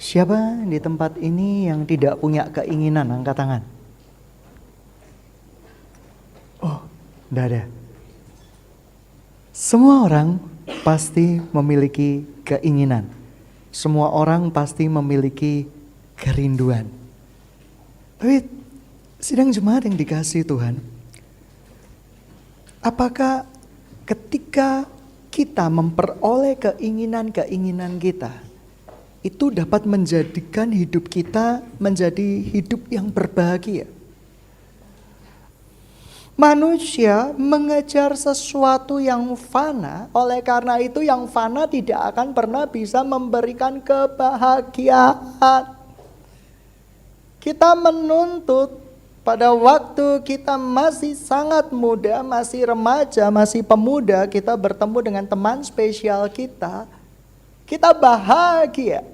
Siapa di tempat ini yang tidak punya keinginan? Angkat tangan. Oh, enggak ada. Semua orang pasti memiliki keinginan. Semua orang pasti memiliki kerinduan. Tapi sidang jemaat yang dikasihi Tuhan, apakah ketika kita memperoleh keinginan-keinginan kita, itu dapat menjadikan hidup kita menjadi hidup yang berbahagia? Manusia mengejar sesuatu yang fana, oleh karena itu yang fana tidak akan pernah bisa memberikan kebahagiaan. Kita menuntut pada waktu kita masih sangat muda, masih remaja, masih pemuda, kita bertemu dengan teman spesial kita bahagia.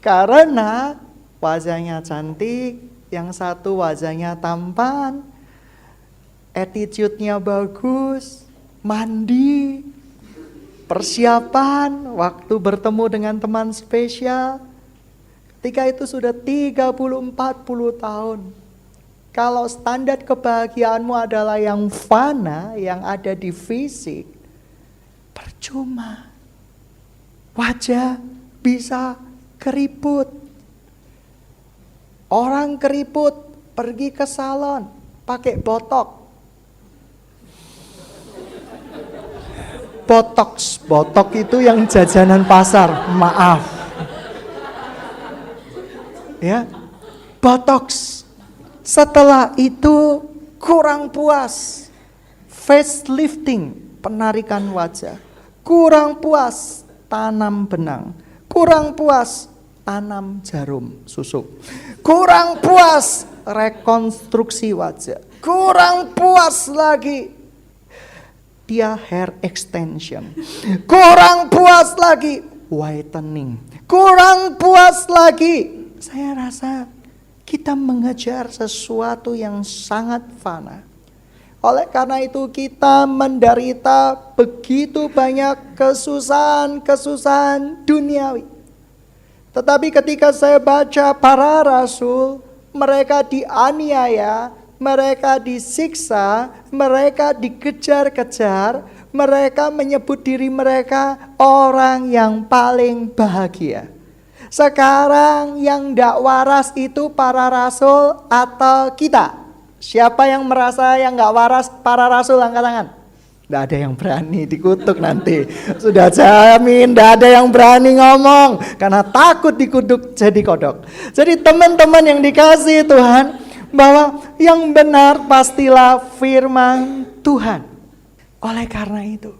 Karena wajahnya cantik, yang satu wajahnya tampan, attitude-nya bagus, mandi, persiapan, waktu bertemu dengan teman spesial. Ketika itu sudah 30-40 tahun. Kalau standar kebahagiaanmu adalah yang fana, yang ada di fisik, percuma. Wajah bisa keriput. Orang keriput pergi ke salon pakai botok. Botok itu yang jajanan pasar, maaf. Ya, botox. Setelah itu kurang puas, facelifting, penarikan wajah. Kurang puas, tanam benang. Kurang puas, tanam jarum susuk. Kurang puas, rekonstruksi wajah. Kurang puas lagi, dia hair extension. Kurang puas lagi, whitening. Kurang puas lagi. Saya rasa kita mengejar sesuatu yang sangat fana. Oleh karena itu kita menderita begitu banyak kesusahan duniawi. Tetapi ketika saya baca para rasul, mereka dianiaya, mereka disiksa, mereka dikejar-kejar, mereka menyebut diri mereka orang yang paling bahagia. Sekarang yang tidak waras itu para rasul atau kita? Siapa yang merasa yang gak waras para rasul, angkat tangan. Tidak ada yang berani, dikutuk nanti. Sudah jamin tidak ada yang berani ngomong, karena takut dikutuk jadi kodok. Jadi teman-teman yang dikasihi Tuhan, bahwa yang benar pastilah firman Tuhan. Oleh karena itu,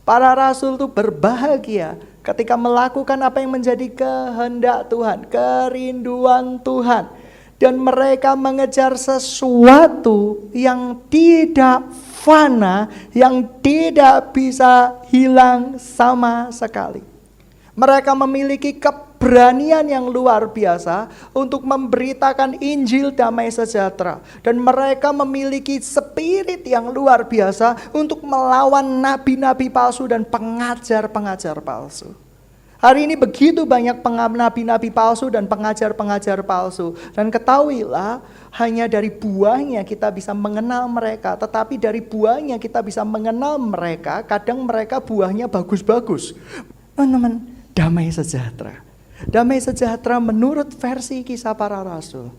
para rasul itu berbahagia ketika melakukan apa yang menjadi kehendak Tuhan, kerinduan Tuhan. Dan mereka mengejar sesuatu yang tidak fana, yang tidak bisa hilang sama sekali. Mereka memiliki keberanian yang luar biasa untuk memberitakan Injil damai sejahtera. Dan mereka memiliki spirit yang luar biasa untuk melawan nabi-nabi palsu dan pengajar-pengajar palsu. Hari ini begitu banyak nabi-nabi palsu dan pengajar-pengajar palsu. Dan ketahuilah, hanya dari buahnya kita bisa mengenal mereka. Tetapi dari buahnya kita bisa mengenal mereka. Kadang mereka buahnya bagus-bagus. Teman-teman, damai sejahtera. Damai sejahtera menurut versi kisah para rasul,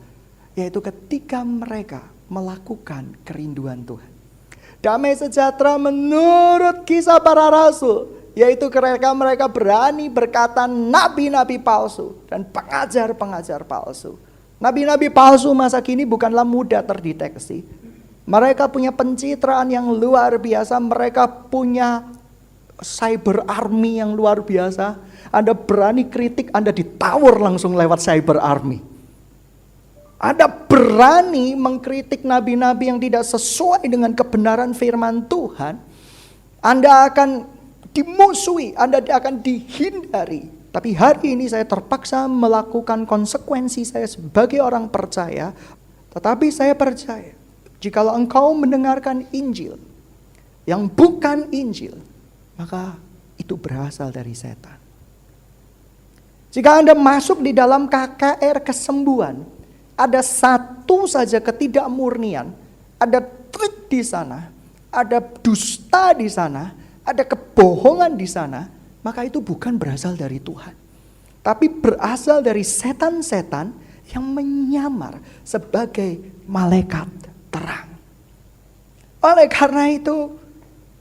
yaitu ketika mereka melakukan kerinduan Tuhan. Damai sejahtera menurut kisah para rasul, yaitu mereka berani berkata nabi-nabi palsu dan pengajar-pengajar palsu. Nabi-nabi palsu masa kini bukanlah mudah terdeteksi. Mereka punya pencitraan yang luar biasa, mereka punya cyber army yang luar biasa. Anda berani kritik, Anda ditawar langsung lewat cyber army. Anda berani mengkritik nabi-nabi yang tidak sesuai dengan kebenaran firman Tuhan, Anda akan dimusuhi, Anda akan dihindari. Tapi hari ini saya terpaksa melakukan konsekuensi saya sebagai orang percaya. Tetapi saya percaya, jikalau engkau mendengarkan Injil yang bukan Injil, maka itu berasal dari setan. Jika Anda masuk di dalam KKR kesembuhan, ada satu saja ketidakmurnian, ada trik di sana, ada dusta di sana, ada kebohongan di sana, maka itu bukan berasal dari Tuhan. Tapi berasal dari setan-setan yang menyamar sebagai malaikat terang. Oleh karena itu,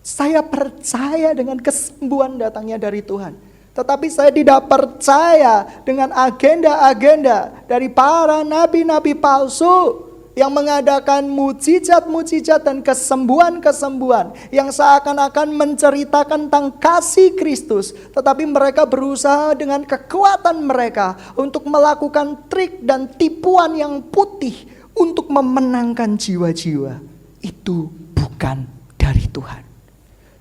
saya percaya dengan kesembuhan datangnya dari Tuhan. Tetapi saya tidak percaya dengan agenda-agenda dari para nabi-nabi palsu yang mengadakan mujizat-mujizat dan kesembuhan-kesembuhan yang seakan-akan menceritakan tentang kasih Kristus, tetapi mereka berusaha dengan kekuatan mereka untuk melakukan trik dan tipuan yang putih untuk memenangkan jiwa-jiwa. Itu bukan dari Tuhan.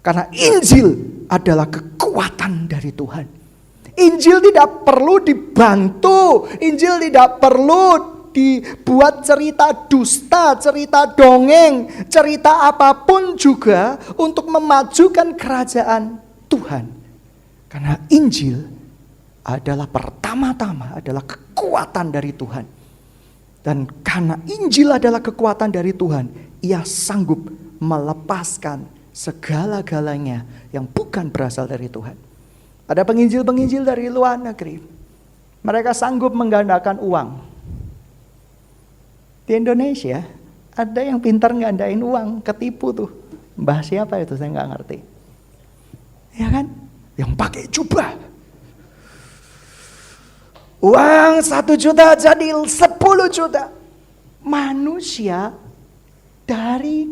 Karena Injil adalah kekuatan dari Tuhan. Injil tidak perlu dibantu. Injil tidak perlu dibuat cerita dusta, cerita dongeng, cerita apapun juga untuk memajukan kerajaan Tuhan. Karena Injil adalah pertama-tama adalah kekuatan dari Tuhan. Dan karena Injil adalah kekuatan dari Tuhan, Ia sanggup melepaskan segala-galanya yang bukan berasal dari Tuhan. Ada penginjil-penginjil dari luar negeri. Mereka sanggup menggandakan uang. Di Indonesia ada yang pintar ngandain uang, ketipu tuh. Mbah siapa itu saya nggak ngerti. Ya kan? Yang pakai jubah. Uang 1 juta jadi 10 juta. Manusia dari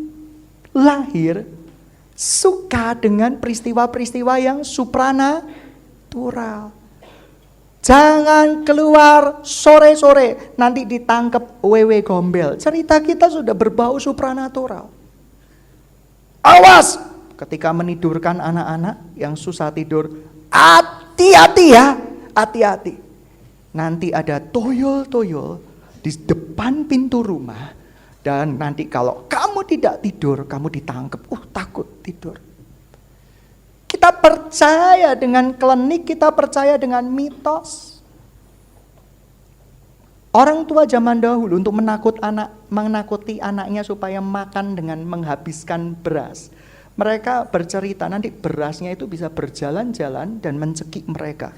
lahir suka dengan peristiwa-peristiwa yang supranatural. Jangan keluar sore-sore, nanti ditangkap wewe gombel. Cerita kita sudah berbau supranatural. Awas ketika menidurkan anak-anak yang susah tidur. Hati-hati ya, hati-hati. Nanti ada toyol-toyol di depan pintu rumah. Dan nanti kalau kamu tidak tidur, kamu ditangkap. Takut tidur. Kita percaya dengan klinik, kita percaya dengan mitos. Orang tua zaman dahulu untuk menakuti anaknya supaya makan dengan menghabiskan beras. Mereka bercerita nanti berasnya itu bisa berjalan-jalan dan mencekik mereka.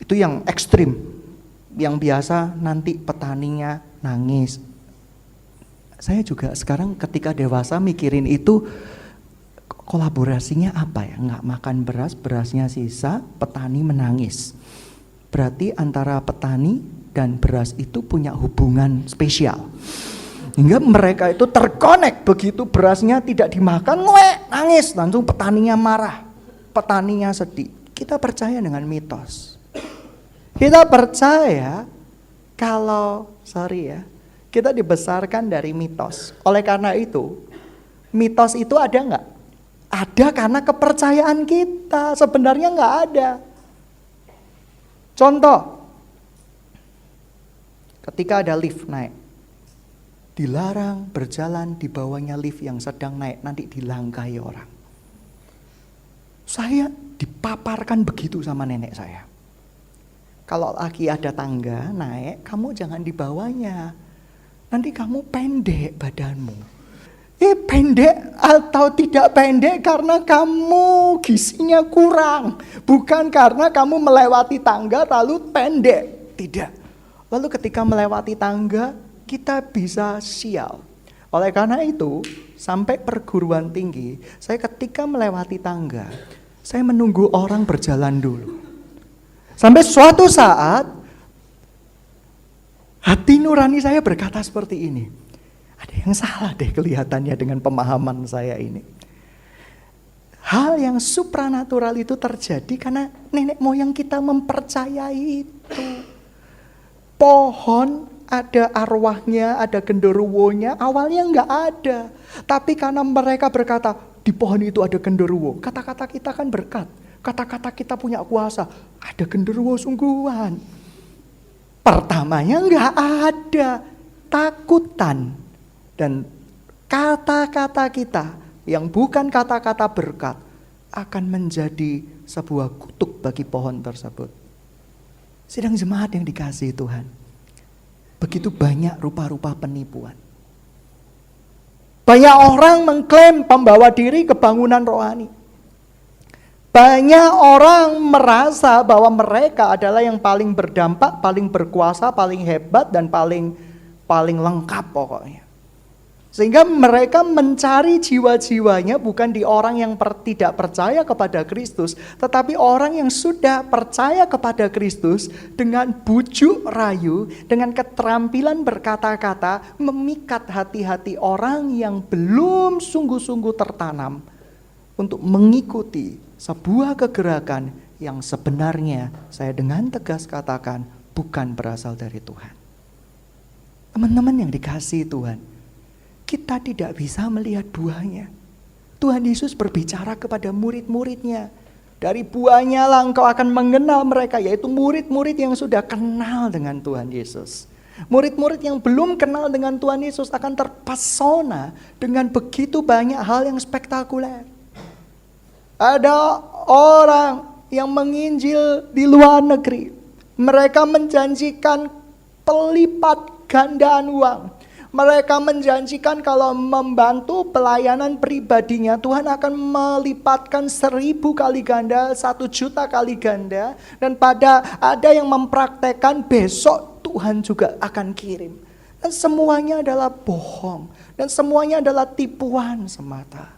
Itu yang ekstrim. Yang biasa nanti petaninya nangis. Saya juga sekarang ketika dewasa mikirin itu kolaborasinya apa ya? Nggak makan beras, berasnya sisa, petani menangis. Berarti antara petani dan beras itu punya hubungan spesial. Hingga mereka itu terkonek, begitu berasnya tidak dimakan, nangis, langsung petaninya marah, petaninya sedih. Kita percaya dengan mitos. Kita percaya kalau, kita dibesarkan dari mitos. Oleh karena itu, mitos itu ada nggak? Ada karena kepercayaan kita. Sebenarnya nggak ada. Contoh, ketika ada lift naik, dilarang berjalan di bawahnya lift yang sedang naik, nanti dilangkahi orang. Saya dipaparkan begitu sama nenek saya. Kalau lagi ada tangga naik, kamu jangan di bawahnya. Nanti kamu pendek badanmu. Pendek atau tidak pendek karena kamu gizinya kurang. Bukan karena kamu melewati tangga lalu pendek. Tidak. Lalu ketika melewati tangga, kita bisa sial. Oleh karena itu, sampai perguruan tinggi, saya ketika melewati tangga, saya menunggu orang berjalan dulu. Sampai suatu saat, hati nurani saya berkata seperti ini. Ada yang salah deh kelihatannya dengan pemahaman saya ini. Hal yang supranatural itu terjadi karena nenek moyang kita mempercayai itu. Pohon ada arwahnya, ada genderuwonya, awalnya enggak ada. Tapi karena mereka berkata, di pohon itu ada genderuwo. Kata-kata kita kan berkat. Kata-kata kita punya kuasa. Ada genderuwo sungguhan. Pertamanya enggak ada. Takutan. Dan kata-kata kita yang bukan kata-kata berkat akan menjadi sebuah kutuk bagi pohon tersebut. Sidang jemaat yang dikasihi Tuhan, begitu banyak rupa-rupa penipuan. Banyak orang mengklaim pembawa diri kebangunan rohani. Banyak orang merasa bahwa mereka adalah yang paling berdampak, paling berkuasa, paling hebat, dan paling lengkap pokoknya. Sehingga mereka mencari jiwa-jiwanya bukan di orang yang tidak percaya kepada Kristus, tetapi orang yang sudah percaya kepada Kristus dengan bujuk rayu, dengan keterampilan berkata-kata, memikat hati-hati orang yang belum sungguh-sungguh tertanam untuk mengikuti sebuah kegerakan yang sebenarnya saya dengan tegas katakan bukan berasal dari Tuhan. Teman-teman yang dikasihi Tuhan, kita tidak bisa melihat buahnya. Tuhan Yesus berbicara kepada murid-muridnya. Dari buahnya lah engkau akan mengenal mereka, yaitu murid-murid yang sudah kenal dengan Tuhan Yesus. Murid-murid yang belum kenal dengan Tuhan Yesus akan terpesona dengan begitu banyak hal yang spektakuler. Ada orang yang menginjil di luar negeri. Mereka menjanjikan pelipat gandaan uang. Mereka menjanjikan kalau membantu pelayanan pribadinya, Tuhan akan melipatkan 1000 kali ganda, 1 juta kali ganda. Dan ada yang mempraktekkan besok Tuhan juga akan kirim. Dan semuanya adalah bohong. Dan semuanya adalah tipuan semata.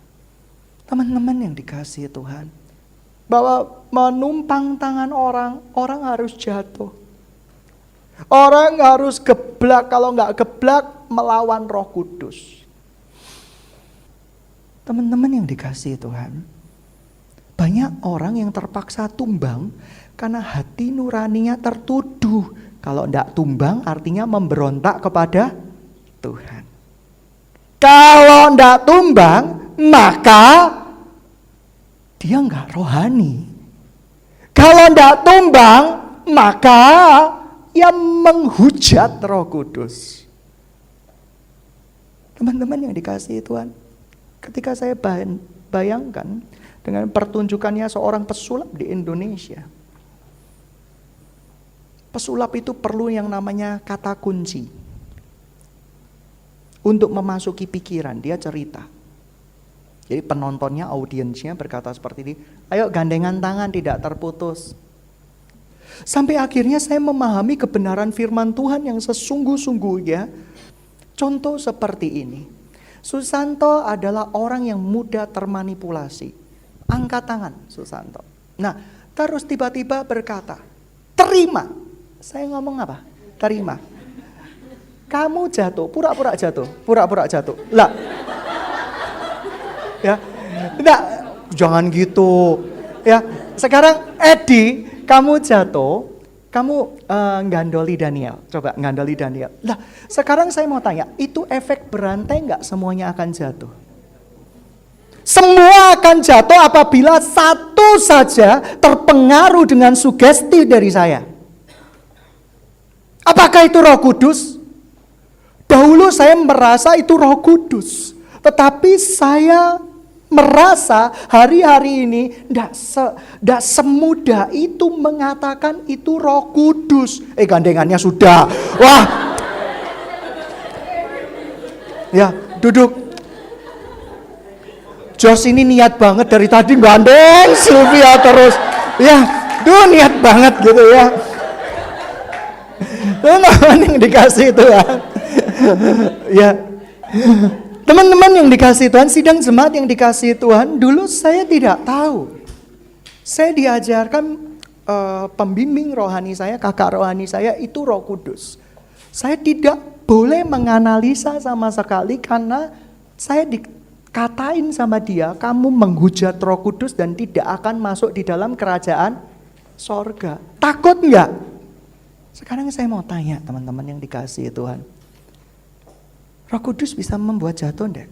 Teman-teman yang dikasihi Tuhan, bahwa menumpang tangan orang, orang harus jatuh. Orang harus geblak, kalau nggak geblak melawan Roh Kudus. Teman-teman yang dikasihi Tuhan, banyak orang yang terpaksa tumbang karena hati nuraninya tertuduh. Kalau nggak tumbang artinya memberontak kepada Tuhan. Kalau nggak tumbang maka dia nggak rohani. Kalau nggak tumbang maka ia menghujat Roh Kudus. Teman-teman yang dikasihi Tuhan, ketika saya bayangkan dengan pertunjukannya seorang pesulap di Indonesia. Pesulap itu perlu yang namanya kata kunci. Untuk memasuki pikiran, dia cerita. Jadi penontonnya, audiensnya berkata seperti ini, ayo gandengan tangan tidak terputus. Sampai akhirnya saya memahami kebenaran firman Tuhan yang sesungguh-sungguhnya. Contoh seperti ini. Susanto adalah orang yang mudah termanipulasi. Angkat tangan Susanto. Nah, terus tiba-tiba berkata, terima. Saya ngomong apa? Terima. Kamu jatuh, pura-pura jatuh, pura-pura jatuh. Lah. Ya. Enggak, jangan gitu. Ya, sekarang Edi, kamu jatuh, kamu gandoli Daniel. Coba gandoli Daniel. Lah, sekarang saya mau tanya, itu efek berantai enggak semuanya akan jatuh? Semua akan jatuh apabila satu saja terpengaruh dengan sugesti dari saya. Apakah itu Roh Kudus? Dahulu saya merasa itu Roh Kudus. Tetapi saya merasa hari-hari ini tidak semudah itu mengatakan itu Roh Kudus. Gandengannya sudah. Wah. Ya, duduk. Jos ini niat banget dari tadi gandeng Sylvia terus. Ya, niat banget gitu ya. Teman-teman yang dikasih Tuhan. Ya. Teman-teman yang dikasihi Tuhan, sidang jemaat yang dikasihi Tuhan, dulu saya tidak tahu. Saya diajarkan pembimbing rohani saya, kakak rohani saya itu Roh Kudus. Saya tidak boleh menganalisa sama sekali karena saya dikatain sama dia, kamu menghujat Roh Kudus dan tidak akan masuk di dalam kerajaan sorga. Takut enggak? Sekarang saya mau tanya teman-teman yang dikasihi Tuhan. Roh Kudus bisa membuat jatuh enggak?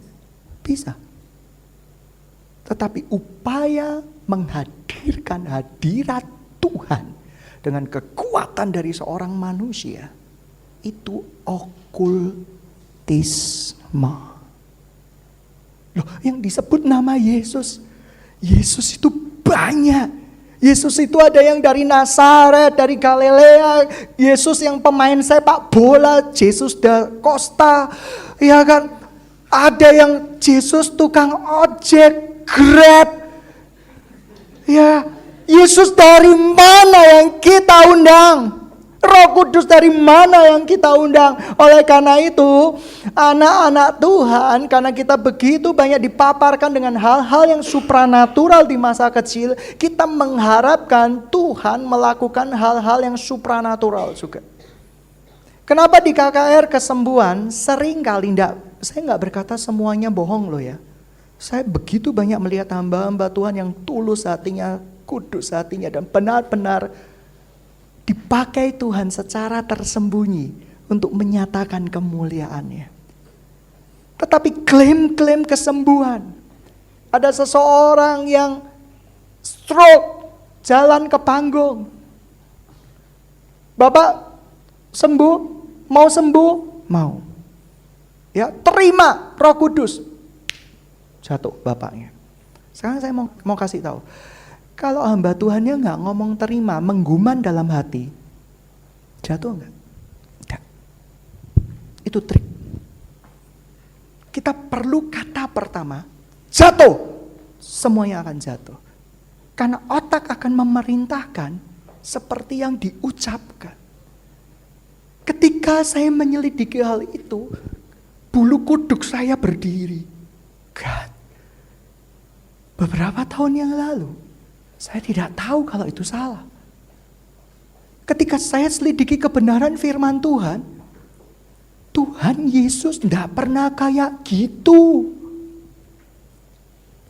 Bisa. Tetapi upaya menghadirkan hadirat Tuhan dengan kekuatan dari seorang manusia itu okultisme. Loh, yang disebut nama Yesus. Yesus itu banyak. Yesus itu ada yang dari Nazaret, dari Galilea. Yesus yang pemain sepak bola, Jesus da Costa. Ya kan? Ada yang Yesus tukang ojek, Grab. Ya, Yesus dari mana yang kita undang? Roh Kudus dari mana yang kita undang? Oleh karena itu, anak-anak Tuhan, karena kita begitu banyak dipaparkan dengan hal-hal yang supranatural di masa kecil, kita mengharapkan Tuhan melakukan hal-hal yang supranatural juga. Kenapa di KKR kesembuhan sering kali saya nggak berkata semuanya bohong loh ya. Saya begitu banyak melihat hamba-hamba Tuhan yang tulus hatinya, kudus hatinya, dan benar-benar dipakai Tuhan secara tersembunyi untuk menyatakan kemuliaannya. Tetapi klaim-klaim kesembuhan. Ada seseorang yang stroke, jalan ke panggung. Bapak sembuh? Mau sembuh? Mau. Ya, terima Roh Kudus. Jatuh bapaknya. Sekarang saya mau kasih tahu. Kalau hamba Tuhannya nggak ngomong terima, menggumam dalam hati, jatuh nggak? Nggak. Itu trik. Kita perlu kata pertama, jatuh. Semuanya akan jatuh. Karena otak akan memerintahkan seperti yang diucapkan. Ketika saya menyelidiki hal itu, bulu kuduk saya berdiri. God. Beberapa tahun yang lalu, saya tidak tahu kalau itu salah. Ketika saya selidiki kebenaran firman Tuhan, Tuhan Yesus tidak pernah kayak gitu.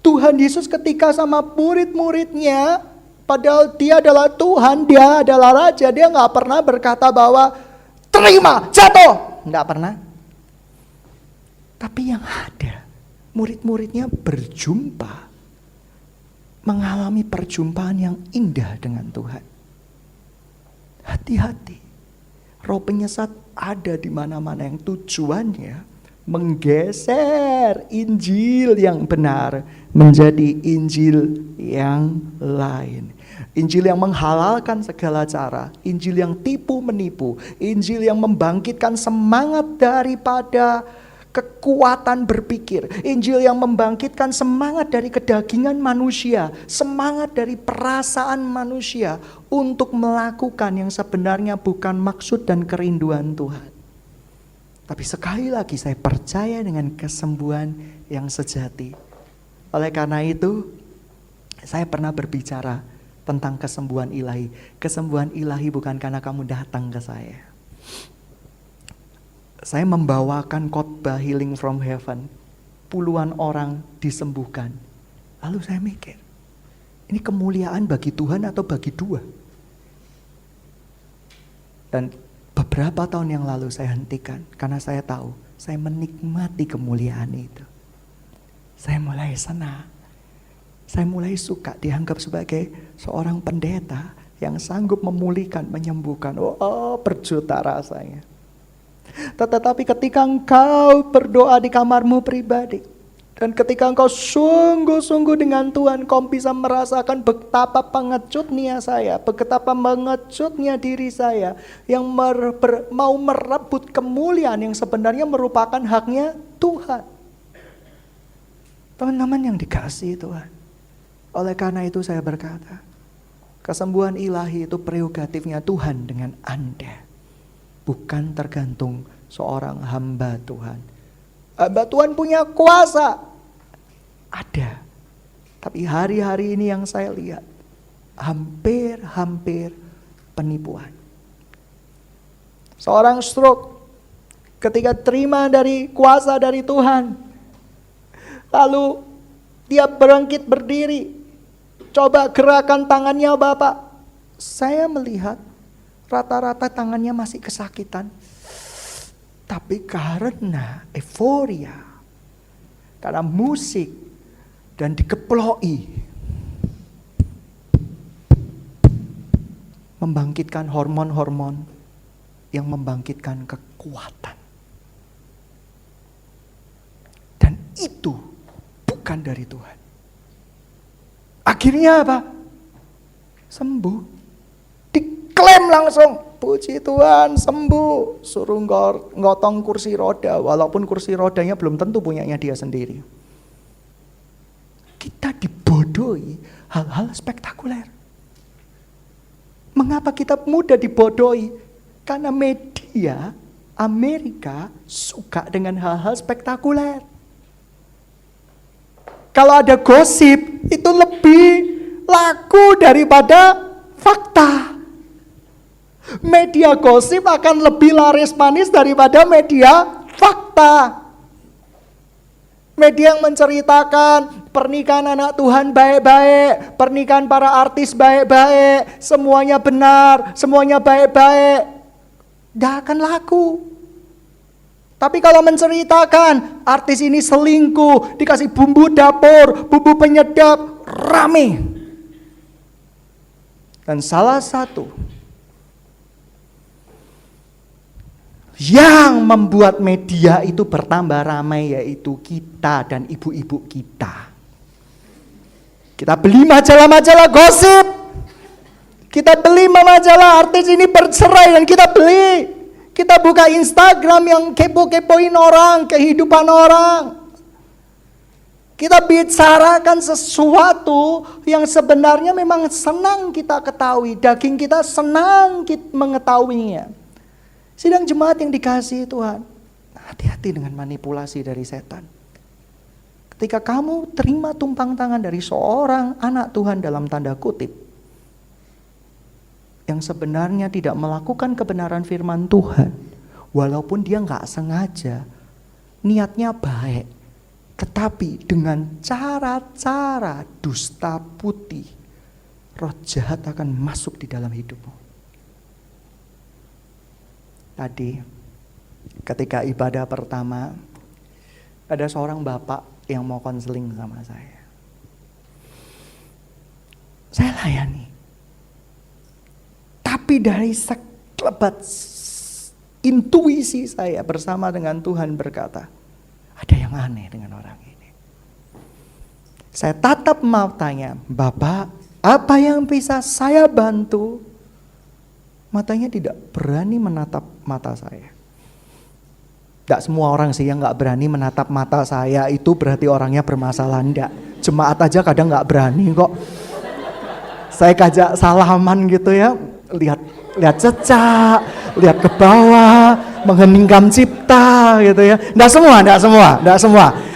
Tuhan Yesus ketika sama murid-muridnya, padahal dia adalah Tuhan, dia adalah Raja, dia nggak pernah berkata bahwa terima, jatuh. Nggak pernah. Tapi yang ada, murid-muridnya berjumpa, mengalami perjumpaan yang indah dengan Tuhan. Hati-hati, roh penyesat ada di mana-mana yang tujuannya menggeser Injil yang benar menjadi Injil yang lain. Injil yang menghalalkan segala cara, Injil yang tipu menipu, Injil yang membangkitkan semangat daripada kekuatan berpikir, Injil yang membangkitkan semangat dari kedagingan manusia, semangat dari perasaan manusia untuk melakukan yang sebenarnya bukan maksud dan kerinduan Tuhan. Tapi sekali lagi saya percaya dengan kesembuhan yang sejati. Oleh karena itu, saya pernah berbicara tentang kesembuhan ilahi. Kesembuhan ilahi bukan karena kamu datang ke saya. Saya membawakan khotbah healing from heaven. Puluhan orang disembuhkan. Lalu saya mikir, ini kemuliaan bagi Tuhan atau bagi dua? Dan beberapa tahun yang lalu saya hentikan. Karena saya tahu, saya menikmati kemuliaan itu. Saya mulai senang. Saya mulai suka dianggap sebagai seorang pendeta yang sanggup memulihkan, menyembuhkan. Oh, berjuta rasanya. Tetapi ketika engkau berdoa di kamarmu pribadi, dan ketika engkau sungguh-sungguh dengan Tuhan, kau bisa merasakan betapa pengejutnya saya, betapa mengejutnya diri saya, yang mau merebut kemuliaan yang sebenarnya merupakan haknya Tuhan. Teman-teman yang dikasihi Tuhan, oleh karena itu saya berkata, kesembuhan ilahi itu prerogatifnya Tuhan dengan Anda. Bukan tergantung seorang hamba Tuhan. Hamba Tuhan punya kuasa. Ada. Tapi hari-hari ini yang saya lihat, hampir penipuan. Seorang stroke, ketika terima dari kuasa dari Tuhan, lalu dia bangkit berdiri, coba gerakan tangannya Bapak. Saya melihat rata-rata tangannya masih kesakitan. Tapi karena euforia, karena musik, dan dikeploi, membangkitkan hormon-hormon yang membangkitkan kekuatan. Dan itu bukan dari Tuhan. Akhirnya apa? sembuh. Diklaim langsung, puji Tuhan sembuh. Suruh ngotong kursi roda, walaupun kursi rodanya belum tentu punyanya dia sendiri. Kita dibodohi hal-hal spektakuler. Mengapa kita mudah dibodohi? Karena media Amerika suka dengan hal-hal spektakuler. Kalau ada gosip, itu lebih laku daripada fakta. Media gosip akan lebih laris manis daripada media fakta. Media yang menceritakan pernikahan anak Tuhan baik-baik, pernikahan para artis baik-baik, semuanya benar, semuanya baik-baik, gak akan laku. Tapi kalau menceritakan artis ini selingkuh, dikasih bumbu dapur, bumbu penyedap, rame. Dan salah satu yang membuat media itu bertambah ramai yaitu kita dan ibu-ibu kita. Kita beli majalah-majalah gosip. Kita beli majalah artis ini bercerai dan kita beli. Kita buka Instagram yang kepo-kepoin orang, kehidupan orang. Kita bicarakan sesuatu yang sebenarnya memang senang kita ketahui. Daging kita senang mengetahuinya. Sidang jemaat yang dikasihi Tuhan, hati-hati dengan manipulasi dari setan. Ketika kamu terima tumpang tangan dari seorang anak Tuhan dalam tanda kutip, yang sebenarnya tidak melakukan kebenaran firman Tuhan, walaupun dia nggak sengaja, niatnya baik, tetapi dengan cara-cara dusta putih, roh jahat akan masuk di dalam hidupmu. Tadi ketika ibadah pertama, ada seorang bapak yang mau konseling sama saya. Saya layani. Tapi dari sekelebat intuisi saya bersama dengan Tuhan berkata, ada yang aneh dengan orang ini. Saya tatap matanya, Bapak, apa yang bisa saya bantu? Matanya tidak berani menatap mata saya. Tidak semua orang sih yang gak berani menatap mata saya itu berarti orangnya bermasalah. Tidak, jemaat aja kadang gak berani kok. Saya kajak salaman gitu ya, lihat cecak, lihat ke bawah, mengheningkan cipta gitu ya. Tidak semua.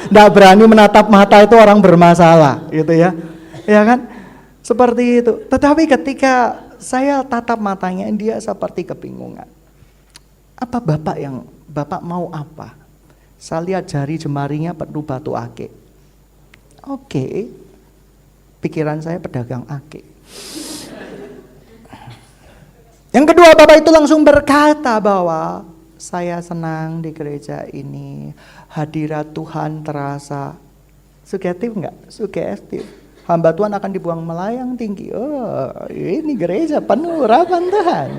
Tidak berani menatap mata itu orang bermasalah gitu ya. Ya kan? Seperti itu. Tetapi ketika saya tatap matanya, dia seperti kebingungan. Apa Bapak mau apa? Saya lihat jari jemarinya penuh batu akik. Oke. Pikiran saya pedagang akik. Yang kedua, Bapak itu langsung berkata bahwa saya senang di gereja ini. Hadirat Tuhan terasa. Sugestif enggak? Sugestif. Hamba Tuhan akan dibuang melayang tinggi. Oh, ini gereja penuh urapan Tuhan.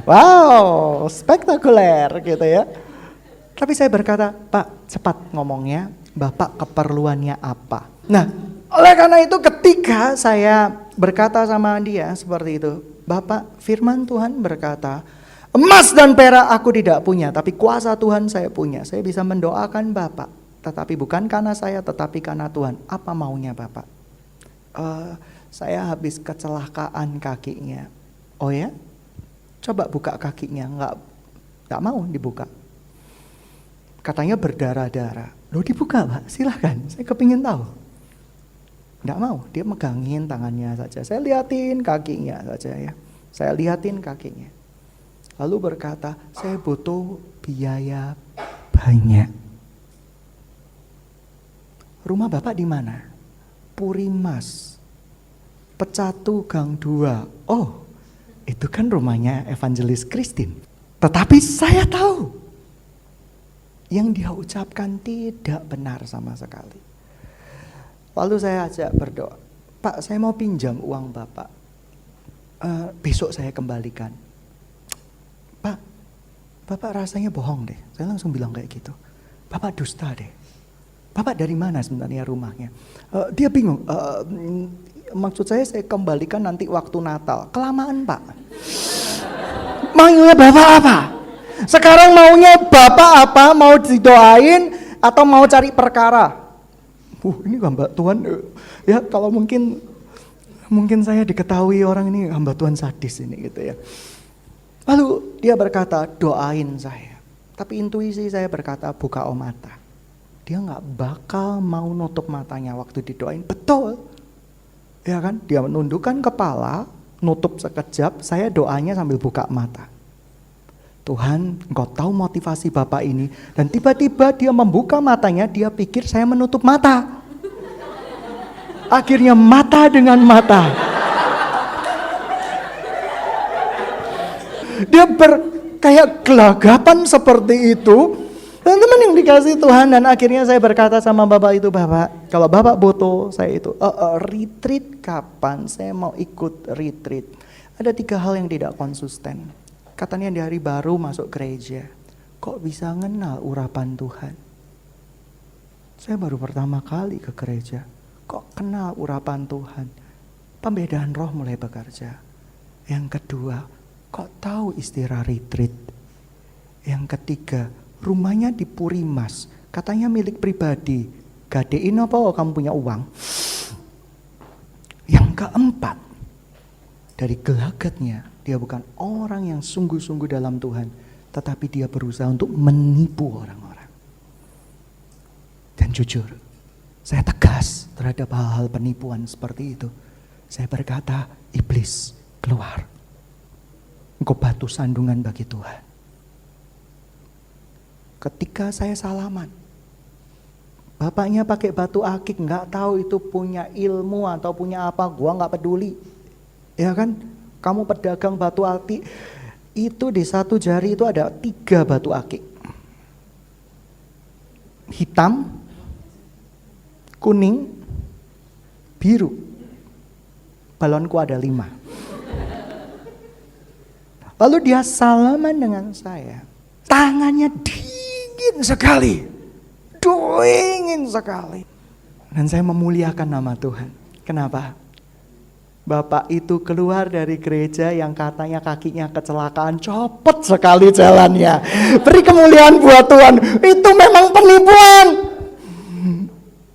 Wow, spektakuler gitu ya. Tapi saya berkata, Pak, cepat ngomongnya. Bapak keperluannya apa? Nah, oleh karena itu ketika saya berkata sama dia seperti itu, Bapak, firman Tuhan berkata, emas dan perak aku tidak punya, tapi kuasa Tuhan saya punya. Saya bisa mendoakan Bapak, tetapi bukan karena saya, tetapi karena Tuhan. Apa maunya Bapak? Saya habis kecelakaan kakinya. Oh ya? Coba buka kakinya. Enggak mau dibuka. Katanya berdarah-darah. Loh dibuka Pak, silahkan. Saya kepingin tahu. Enggak mau, dia megangin tangannya saja. Saya liatin kakinya saja ya. Saya liatin kakinya. Lalu berkata, saya butuh biaya banyak. Rumah Bapak di mana? Purimas, Pecatu Gang 2. Oh, itu kan rumahnya Evangelis Christine. Tetapi saya tahu yang dia ucapkan tidak benar sama sekali. Lalu saya ajak berdoa, Pak, saya mau pinjam uang Bapak. Besok saya kembalikan. Pak, Bapak rasanya bohong deh. Saya langsung bilang kayak gitu. Bapak dusta deh. Bapak dari mana sebenarnya rumahnya? Dia bingung. Maksud saya kembalikan nanti waktu Natal. Kelamaan Pak. Maunya Bapak apa? Sekarang maunya Bapak apa? Mau didoain atau mau cari perkara? Ini hamba Tuhan. Ya kalau mungkin saya diketahui orang ini hamba Tuhan sadis ini gitu ya. Lalu dia berkata, doain saya. Tapi intuisi saya berkata, buka mata. Dia gak bakal mau nutup matanya waktu didoain. Betul. Ya kan? Dia menundukkan kepala, nutup sekejap, saya doanya sambil buka mata. Tuhan, Engkau tahu motivasi Bapak ini. Dan tiba-tiba dia membuka matanya, dia pikir saya menutup mata. Akhirnya mata dengan mata. Dia kayak gelagapan seperti itu. Teman-teman yang dikasih Tuhan, dan akhirnya saya berkata sama Bapak itu, Bapak, kalau Bapak butuh saya itu, retreat kapan? Saya mau ikut retreat. Ada 3 hal yang tidak konsisten. Katanya di hari baru masuk gereja, kok bisa kenal urapan Tuhan? Saya baru pertama kali ke gereja, kok kenal urapan Tuhan? Pembedaan roh mulai bekerja. Yang kedua, kok tahu istilah retreat? Yang ketiga, rumahnya di Purimas, katanya milik pribadi. Gadein apa kamu punya uang? Yang keempat, dari gelagatnya, dia bukan orang yang sungguh-sungguh dalam Tuhan, tetapi dia berusaha untuk menipu orang-orang. Dan jujur, saya tegas terhadap hal-hal penipuan seperti itu. Saya berkata, iblis, keluar. Engkau batu sandungan bagi Tuhan. Ketika saya salaman, bapaknya pakai batu akik, nggak tahu itu punya ilmu atau punya apa, gua nggak peduli, ya kan? Kamu pedagang batu akik, itu di satu jari itu ada 3 batu akik, hitam, kuning, biru. Balonku ada 5. Lalu dia salaman dengan saya, tangannya dingin sekali, dingin sekali. Dan saya memuliakan nama Tuhan. Kenapa? Bapak itu keluar dari gereja yang katanya kakinya kecelakaan, copot sekali jalannya. Beri kemuliaan buat Tuhan. Itu memang penipuan.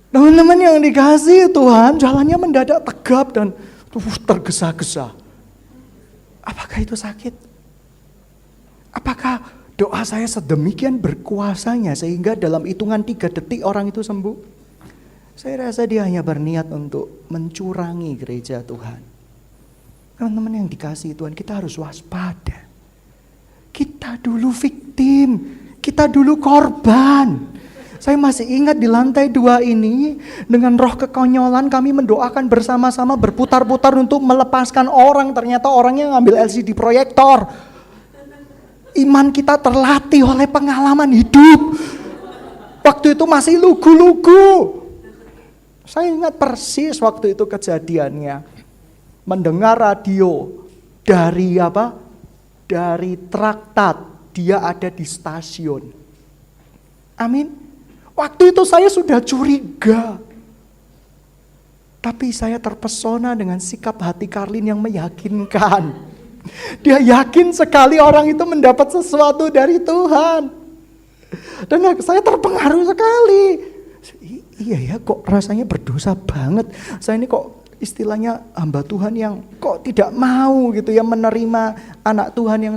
Teman-teman yang dikasih Tuhan, jalannya mendadak tegap dan tergesa-gesa. Apakah itu sakit? Apakah doa saya sedemikian berkuasanya sehingga dalam hitungan 3 detik orang itu sembuh? Saya rasa dia hanya berniat untuk mencurangi gereja Tuhan. Teman-teman yang dikasihi Tuhan, kita harus waspada. Kita dulu victim, kita dulu korban. Saya masih ingat di lantai 2 ini, dengan roh kekonyolan kami mendoakan bersama-sama berputar-putar untuk melepaskan orang. Ternyata orangnya ngambil LCD proyektor. Iman kita terlatih oleh pengalaman hidup. Waktu itu masih lugu-lugu. Saya ingat persis waktu itu kejadiannya. Mendengar radio dari apa? Dari traktat. Dia ada di stasiun. Amin. Waktu itu saya sudah curiga. Tapi saya terpesona dengan sikap hati Karlin yang meyakinkan. Dia yakin sekali orang itu mendapat sesuatu dari Tuhan. Dan saya terpengaruh sekali. Iya ya, kok rasanya berdosa banget. Saya ini kok istilahnya hamba Tuhan yang kok tidak mau gitu ya menerima anak Tuhan yang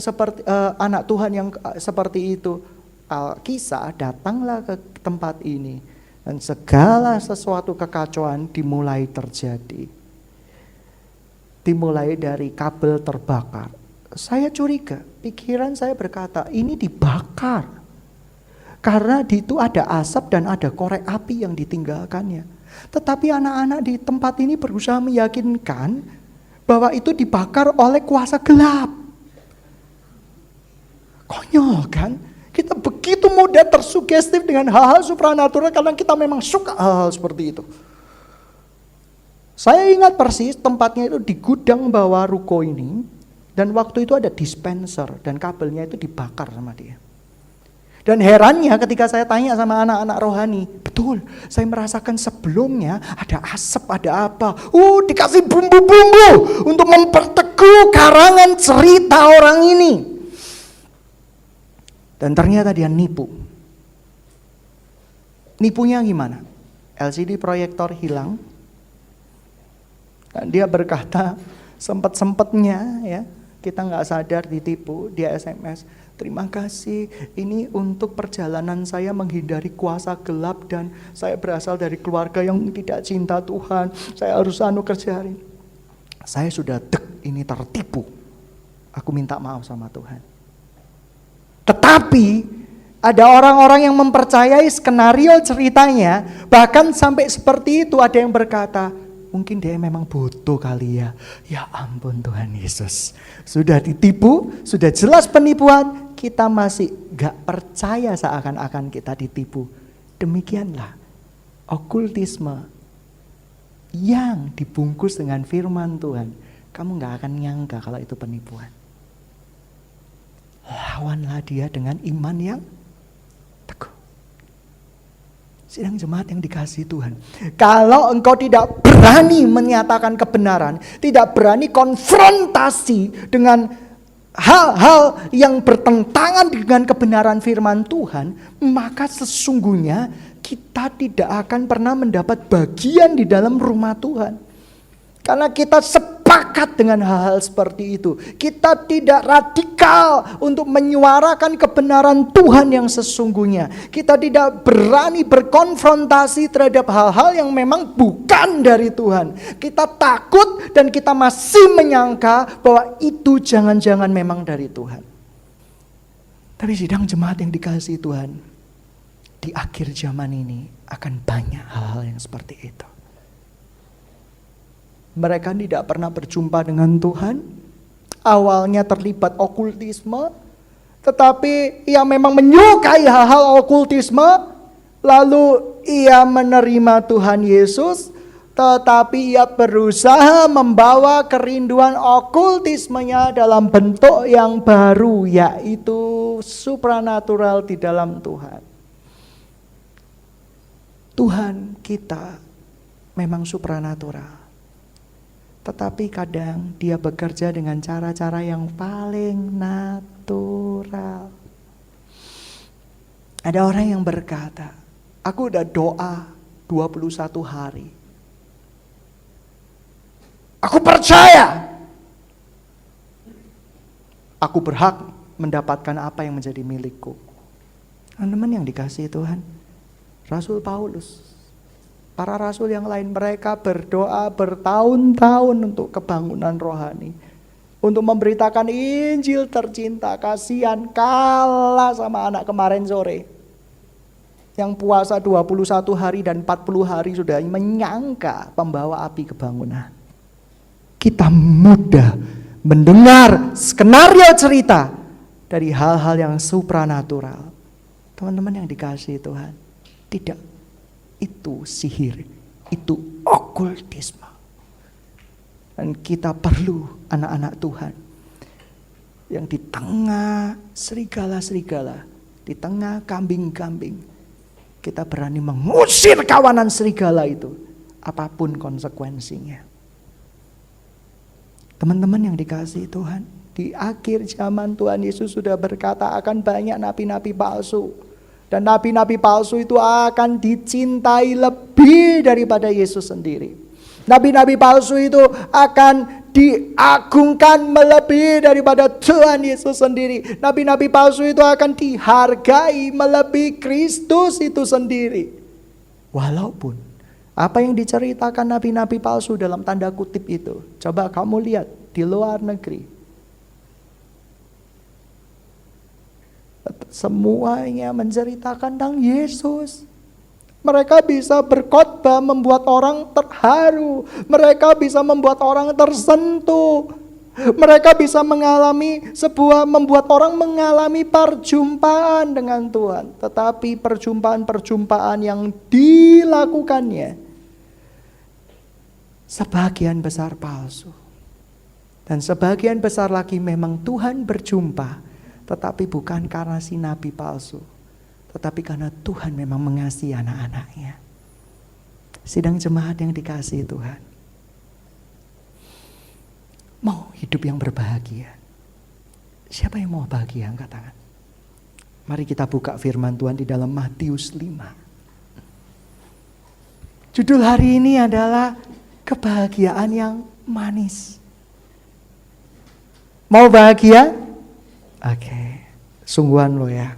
seperti itu. Alkisah datanglah ke tempat ini dan segala sesuatu kekacauan dimulai terjadi. Dimulai dari kabel terbakar. Saya curiga, pikiran saya berkata, ini dibakar. Karena di itu ada asap dan ada korek api yang ditinggalkannya. Tetapi anak-anak di tempat ini berusaha meyakinkan bahwa itu dibakar oleh kuasa gelap. Konyol kan? Kita begitu mudah tersugestif dengan hal-hal supranatural karena kita memang suka hal-hal seperti itu. Saya ingat persis tempatnya itu di gudang bawah ruko ini. Dan waktu itu ada dispenser dan kabelnya itu dibakar sama dia. Dan herannya ketika saya tanya sama anak-anak rohani, betul, saya merasakan sebelumnya ada asap, ada apa. Dikasih bumbu-bumbu untuk memperteguh karangan cerita orang ini. Dan ternyata dia nipu. Nipunya gimana? LCD proyektor hilang. Dan dia berkata, sempet-sempetnya ya, kita nggak sadar ditipu, dia SMS. Terima kasih, ini untuk perjalanan saya menghindari kuasa gelap dan saya berasal dari keluarga yang tidak cinta Tuhan. Saya harus kerjain. Saya sudah ini tertipu. Aku minta maaf sama Tuhan. Tetapi ada orang-orang yang mempercayai skenario ceritanya, bahkan sampai seperti itu ada yang berkata, mungkin dia memang butuh kali ya. Ya ampun Tuhan Yesus. Sudah ditipu, sudah jelas penipuan. Kita masih gak percaya seakan-akan kita ditipu. Demikianlah okultisme yang dibungkus dengan firman Tuhan. Kamu gak akan nyangka kalau itu penipuan. Lawanlah dia dengan iman yang teguh. Sidang jemaat yang dikasihi Tuhan. Kalau engkau tidak berani menyatakan kebenaran, tidak berani konfrontasi dengan hal-hal yang bertentangan dengan kebenaran firman Tuhan, maka sesungguhnya kita tidak akan pernah mendapat bagian di dalam rumah Tuhan. Karena kita sepakat dengan hal-hal seperti itu. Kita tidak radikal untuk menyuarakan kebenaran Tuhan yang sesungguhnya. Kita tidak berani berkonfrontasi terhadap hal-hal yang memang bukan dari Tuhan. Kita takut dan kita masih menyangka bahwa itu jangan-jangan memang dari Tuhan. Tapi sidang jemaat yang dikasihi Tuhan, di akhir zaman ini akan banyak hal-hal yang seperti itu. Mereka tidak pernah berjumpa dengan Tuhan. Awalnya terlibat okultisme. Tetapi ia memang menyukai hal-hal okultisme. Lalu ia menerima Tuhan Yesus. Tetapi ia berusaha membawa kerinduan okultismenya dalam bentuk yang baru. Yaitu supranatural di dalam Tuhan. Tuhan kita memang supranatural. Tetapi kadang dia bekerja dengan cara-cara yang paling natural. Ada orang yang berkata, aku udah doa 21 hari. Aku percaya. Aku berhak mendapatkan apa yang menjadi milikku. Teman-teman yang dikasihi Tuhan. Rasul Paulus. Para rasul yang lain mereka berdoa bertahun-tahun untuk kebangunan rohani. Untuk memberitakan Injil tercinta, kasihan kalah sama anak kemarin sore. Yang puasa 21 hari dan 40 hari sudah menyangka pembawa api kebangunan. Kita mudah mendengar skenario cerita dari hal-hal yang supranatural. Teman-teman yang dikasihi Tuhan, tidak. Itu sihir, itu okultisme. Dan kita perlu anak-anak Tuhan yang di tengah serigala-serigala, di tengah kambing-kambing, kita berani mengusir kawanan serigala itu, apapun konsekuensinya. Teman-teman yang dikasihi Tuhan, di akhir zaman Tuhan Yesus sudah berkata akan banyak nabi-nabi palsu. Dan nabi-nabi palsu itu akan dicintai lebih daripada Yesus sendiri. Nabi-nabi palsu itu akan diagungkan melebihi daripada Tuhan Yesus sendiri. Nabi-nabi palsu itu akan dihargai melebihi Kristus itu sendiri. Walaupun apa yang diceritakan nabi-nabi palsu dalam tanda kutip itu, coba kamu lihat di luar negeri. Semuanya menceritakan tentang Yesus. Mereka bisa berkhotbah membuat orang terharu. Mereka bisa membuat orang tersentuh. Mereka bisa membuat orang mengalami perjumpaan dengan Tuhan. Tetapi perjumpaan-perjumpaan yang dilakukannya sebagian besar palsu. Dan sebagian besar lagi memang Tuhan berjumpa, tetapi bukan karena si nabi palsu. tetapi karena Tuhan memang mengasihi anak-anaknya. Sidang jemaat yang dikasihi Tuhan, mau hidup yang berbahagia? Siapa yang mau bahagia? Angkat tangan. Mari kita buka firman Tuhan di dalam Matius 5. Judul hari ini adalah kebahagiaan yang manis. Mau bahagia? Oke, sungguhan lo ya.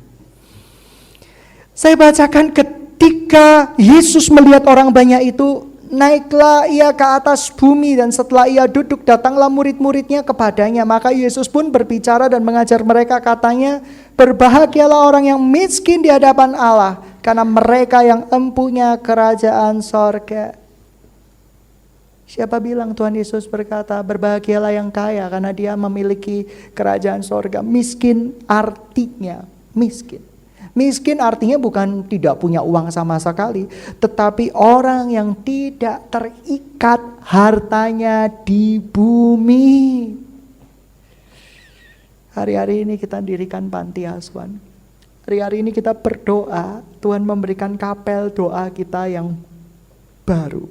Saya bacakan ketika Yesus melihat orang banyak itu, naiklah ia ke atas bumi dan setelah ia duduk datanglah murid-muridnya kepadanya. Maka Yesus pun berbicara dan mengajar mereka, katanya, berbahagialah orang yang miskin di hadapan Allah, karena mereka yang empunya kerajaan sorga. Siapa bilang Tuhan Yesus berkata, berbahagialah yang kaya karena dia memiliki kerajaan sorga. Miskin artinya miskin. Miskin artinya bukan tidak punya uang sama sekali, tetapi orang yang tidak terikat hartanya di bumi. Hari-hari ini kita dirikan panti asuhan. Hari-hari ini kita berdoa, Tuhan memberikan kapel doa kita yang baru.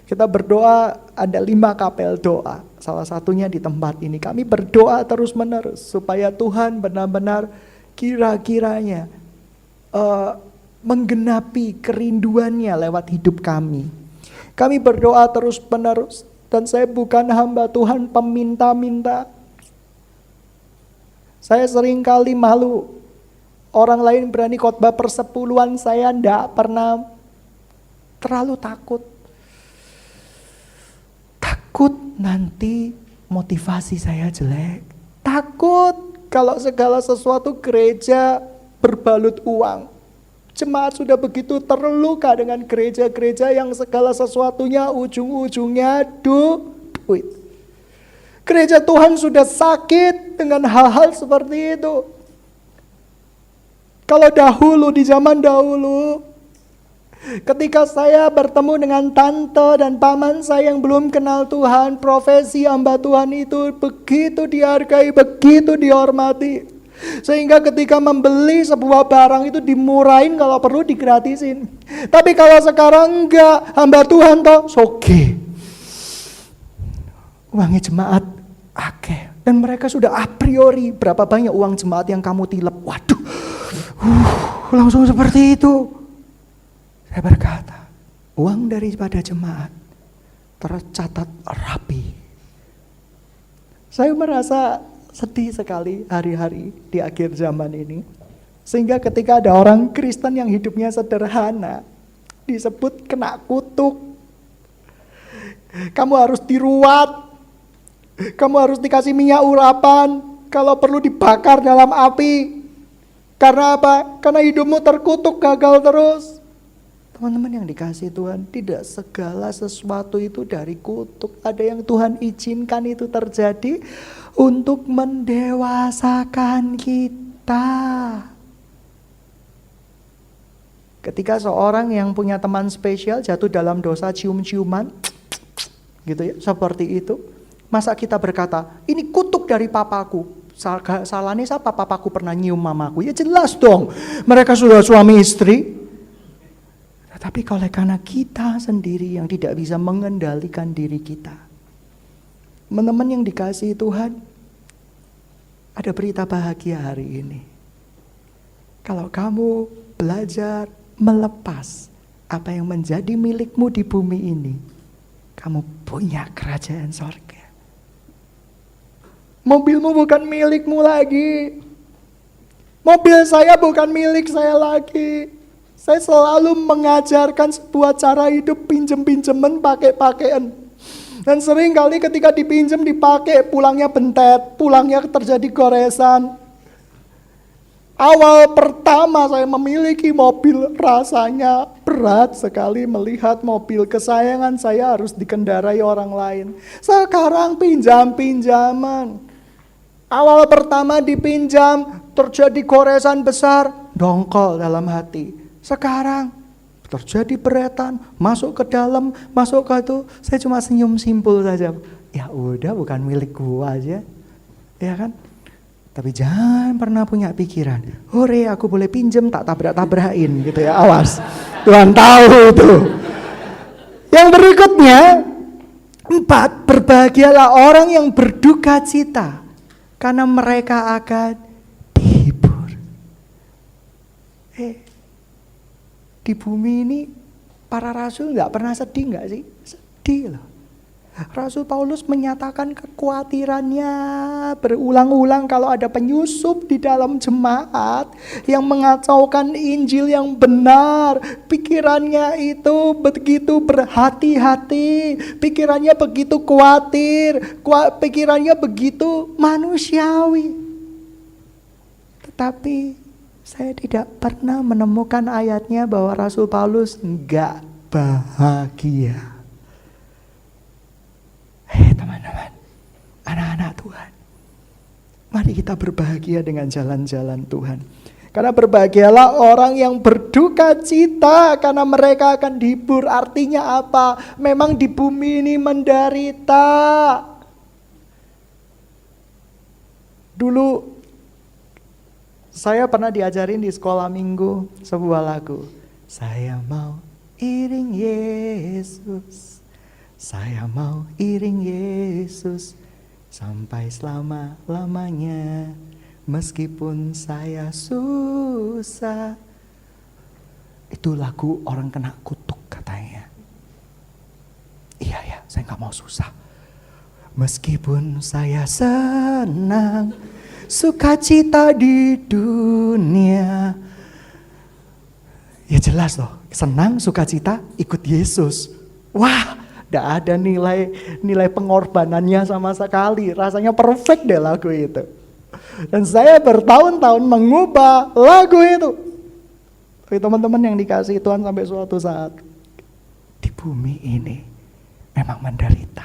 Kita berdoa ada 5 kapel doa, salah satunya di tempat ini. Kami berdoa terus menerus supaya Tuhan benar-benar kira-kiranya menggenapi kerinduannya lewat hidup kami. Kami berdoa terus menerus, dan saya bukan hamba Tuhan peminta-minta. Saya sering kali malu, orang lain berani khotbah persepuluhan, saya tidak pernah, terlalu takut. Takut nanti motivasi saya jelek. Takut kalau segala sesuatu gereja berbalut uang. Jemaat sudah begitu terluka dengan gereja-gereja yang segala sesuatunya ujung-ujungnya duit. Gereja Tuhan sudah sakit dengan hal-hal seperti itu. Kalau dahulu, di zaman dahulu, ketika saya bertemu dengan tante dan paman saya yang belum kenal Tuhan, profesi hamba Tuhan itu begitu dihargai, begitu dihormati. Sehingga ketika membeli sebuah barang itu dimurahin, kalau perlu digratisin. Tapi kalau sekarang enggak, hamba Tuhan toh soge. Uangnya jemaat akeh. Dan mereka sudah a priori berapa banyak uang jemaat yang kamu tilep. Waduh, langsung seperti itu. Saya berkata, uang daripada jemaat tercatat rapi. Saya merasa sedih sekali hari-hari di akhir zaman ini. Sehingga ketika ada orang Kristen yang hidupnya sederhana, disebut kena kutuk. Kamu harus diruat. Kamu harus dikasih minyak urapan. Kalau perlu dibakar dalam api. Karena apa? Karena hidupmu terkutuk, gagal terus. Teman-teman yang dikasihi Tuhan, tidak segala sesuatu itu dari kutuk. Ada yang Tuhan izinkan itu terjadi untuk mendewasakan kita. Ketika seorang yang punya teman spesial jatuh dalam dosa cium-ciuman, gitu ya, seperti itu, masa kita berkata, ini kutuk dari papaku. Salahnya siapa? Papaku pernah nyium mamaku. Ya jelas dong, mereka sudah suami istri. Tapi karena kita sendiri yang tidak bisa mengendalikan diri kita. Teman-teman yang dikasihi Tuhan, ada berita bahagia hari ini. Kalau kamu belajar melepas apa yang menjadi milikmu di bumi ini, kamu punya kerajaan sorga. Mobilmu bukan milikmu lagi. Mobil saya bukan milik saya lagi. Saya selalu mengajarkan sebuah cara hidup pinjem-pinjeman pakai-pakaian. Dan sering kali ketika dipinjem dipakai, pulangnya bentet, pulangnya terjadi goresan. Awal pertama saya memiliki mobil, rasanya berat sekali melihat mobil kesayangan saya harus dikendarai orang lain. Sekarang pinjam-pinjaman. Awal pertama dipinjam, terjadi goresan besar, dongkol dalam hati. Sekarang terjadi beretan, masuk ke dalam, masuk ke itu, saya cuma senyum simpul saja. Ya udah, bukan milik gua aja, ya kan? Tapi jangan pernah punya pikiran, hore aku boleh pinjem tak tabrak-tabrakin gitu ya, awas. Tuhan tahu itu. Yang berikutnya, 4, berbahagialah orang yang berduka cita karena mereka akan dihibur. Di bumi ini para rasul gak pernah sedih gak sih? Sedih loh. Rasul Paulus menyatakan kekhawatirannya berulang-ulang kalau ada penyusup di dalam jemaat yang mengacaukan Injil yang benar. Pikirannya itu begitu berhati-hati, pikirannya begitu khawatir, pikirannya begitu manusiawi. Tetapi saya tidak pernah menemukan ayatnya bahwa Rasul Paulus enggak bahagia. Teman-teman, anak-anak Tuhan, mari kita berbahagia dengan jalan-jalan Tuhan. Karena berbahagialah orang yang berduka cita karena mereka akan dihibur. Artinya apa? Memang di bumi ini menderita. Dulu saya pernah diajarin di sekolah minggu sebuah lagu. Saya mau iring Yesus, saya mau iring Yesus sampai selama-lamanya, meskipun saya susah. Itu lagu orang kena kutuk katanya. Iya ya, saya gak mau susah. Meskipun saya senang, sukacita di dunia. Ya jelas loh, senang, sukacita, ikut Yesus. Wah, tidak ada nilai pengorbanannya sama sekali. Rasanya perfect deh lagu itu. Dan saya bertahun-tahun mengubah lagu itu. Tapi teman-teman yang dikasihi Tuhan, sampai suatu saat di bumi ini memang menderita.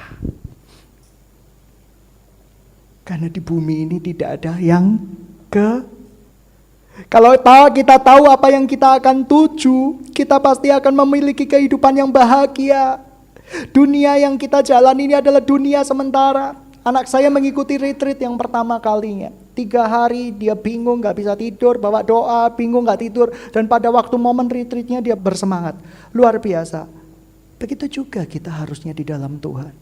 Karena di bumi ini tidak ada yang kalau kita tahu apa yang kita akan tuju, kita pasti akan memiliki kehidupan yang bahagia. Dunia yang kita jalani ini adalah dunia sementara. Anak saya mengikuti retreat yang pertama kalinya. 3 hari dia bingung, gak bisa tidur, bawa doa, bingung gak tidur. Dan pada waktu momen retreatnya dia bersemangat. Luar biasa. Begitu juga kita harusnya di dalam Tuhan.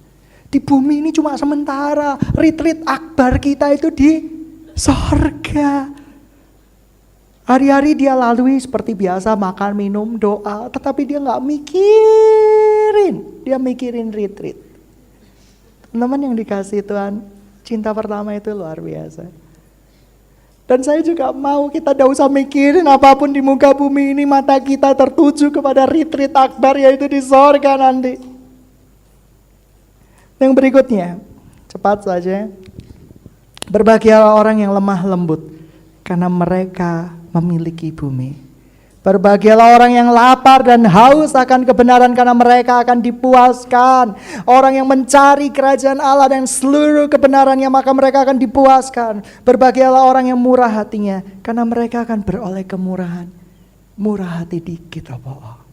Di bumi ini cuma sementara. Retreat akbar kita itu di sorga. Hari-hari dia lalui seperti biasa, makan, minum, doa. Tetapi dia gak mikirin. Dia mikirin retreat. Teman-teman yang dikasih Tuhan, cinta pertama itu luar biasa. Dan saya juga mau kita gak usah mikirin apapun di muka bumi ini. Mata kita tertuju kepada retreat akbar, yaitu di sorga nanti. Yang berikutnya, cepat saja. Berbahagialah orang yang lemah lembut, karena mereka memiliki bumi. Berbahagialah orang yang lapar dan haus akan kebenaran, karena mereka akan dipuaskan. Orang yang mencari kerajaan Allah dan seluruh kebenarannya, maka mereka akan dipuaskan. Berbahagialah orang yang murah hatinya, karena mereka akan beroleh kemurahan. Murah hati dikit apa?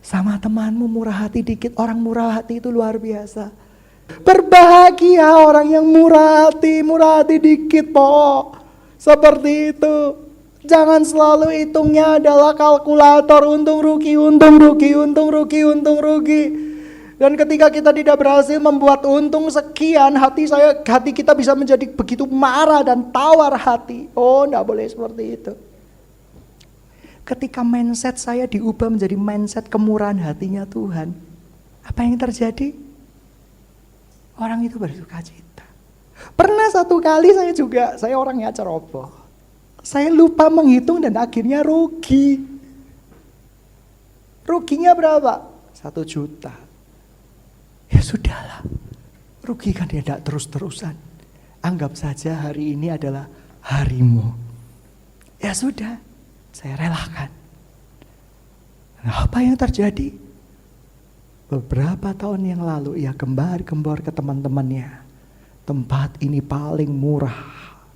Sama temanmu murah hati dikit, orang murah hati itu luar biasa. Berbahagia orang yang murah hati dikit po. Seperti itu. Jangan selalu hitungnya adalah kalkulator untung rugi. Dan ketika kita tidak berhasil membuat untung sekian, hati kita bisa menjadi begitu marah dan tawar hati. Oh, enggak boleh seperti itu. Ketika mindset saya diubah menjadi mindset kemurahan hatinya Tuhan, apa yang terjadi? Orang itu bersuka cita. Pernah satu kali saya orangnya ceroboh. Saya lupa menghitung dan akhirnya rugi. Ruginya berapa? 1 juta. Ya sudahlah. Rugi kan tidak terus-terusan. Anggap saja hari ini adalah harimu. Ya sudah, saya relakan. Nah, apa yang terjadi? Beberapa tahun yang lalu ia gembar-gembor ke teman-temannya. Tempat ini paling murah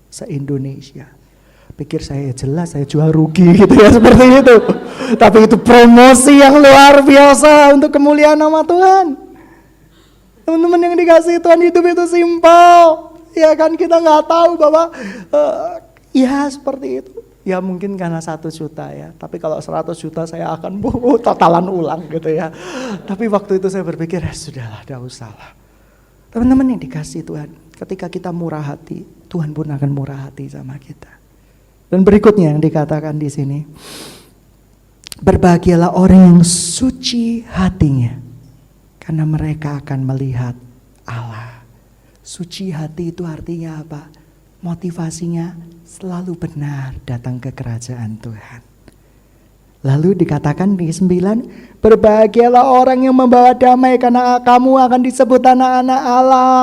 se-Indonesia. Pikir saya jelas saya jual rugi gitu ya, seperti itu. Tapi itu promosi yang luar biasa untuk kemuliaan nama Tuhan. Teman-teman yang dikasih Tuhan, hidup itu simpel. Ya kan, kita nggak tahu bahwa ya seperti itu. Ya mungkin karena 1 juta ya. Tapi kalau 100 juta saya akan totalan ulang gitu ya. Tapi waktu itu saya berpikir, sudahlah, tidak usah lah. Teman-teman yang dikasih Tuhan, ketika kita murah hati, Tuhan pun akan murah hati sama kita. Dan berikutnya yang dikatakan di sini, berbahagialah orang yang suci hatinya, karena mereka akan melihat Allah. Suci hati itu artinya apa? Motivasinya selalu benar datang ke kerajaan Tuhan. Lalu dikatakan di 9, berbahagialah orang yang membawa damai, karena kamu akan disebut anak-anak Allah.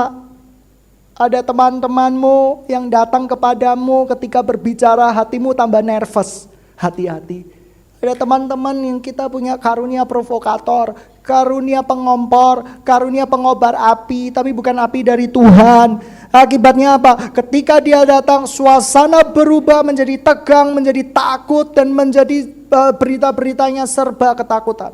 Ada teman-temanmu yang datang kepadamu ketika berbicara, hatimu tambah nervous. Hati-hati. Ada teman-teman yang kita punya karunia provokator, karunia pengompor, karunia pengobar api, tapi bukan api dari Tuhan. Akibatnya apa? Ketika dia datang, suasana berubah menjadi tegang, menjadi takut, dan menjadi berita-beritanya serba ketakutan.